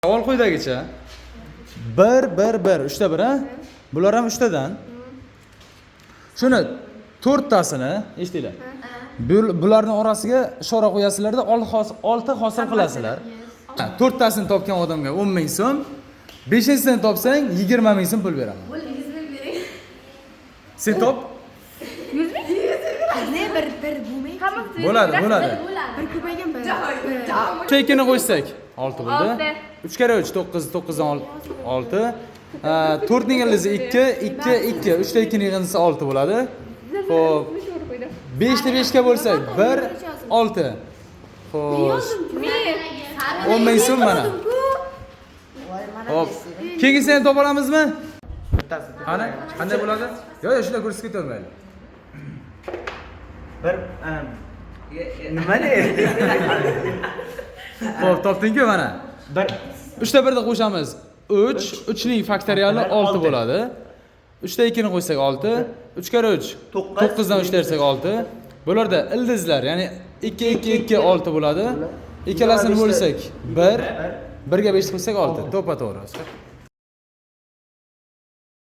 Savol quyidagicha. 1 1 1 3 ta 1 ha? Bular ham 3 tadan. Shuni 4 tasini, eshitinglar. Bularning orasiga ishora qo'yasizlarda 6 hosil qilasizlar. 4 tasini topgan odamga 10 ming so'm, 5-sini topsang 20 ming so'm pul beraman. Bo'l 100 ming bering. Sen top? 100 ming? Ne bir bo'lmaydi. Bo'ladi. Bir ko'paygan bir. 2 ni qo'ysak 6 bo'ldi. 3 kere 3 9, 9dan 6. 4 ning ildizi 2, 2, 2. 3 ta 2 ning ildizi 6 bo'ladi. Xo'p. 5 ni 5 ga bo'lsak 1, 6. Xo'sh. 10 ming so'm mana. Xo'p. Keyingisini topa olamizmi? Qani? Qanday bo'ladi? Yo'q, shunday ko'rsatib ketavermaylik. Bir nima ne? Xo'p, topding-ku mana. 3 ta 1 ni qo'shamiz. 3, 3 ning faktoriali 6 bo'ladi. 3 ta 2 ni qo'ysak 6, 3 kere 3 9 dan 3 tersak 6. Bularda ildizlar, ya'ni 2 2 2 6 bo'ladi. Ikkalasini bo'lsak 1, 1 ga 5 qo'ysak 6. To'ppa to'g'ri.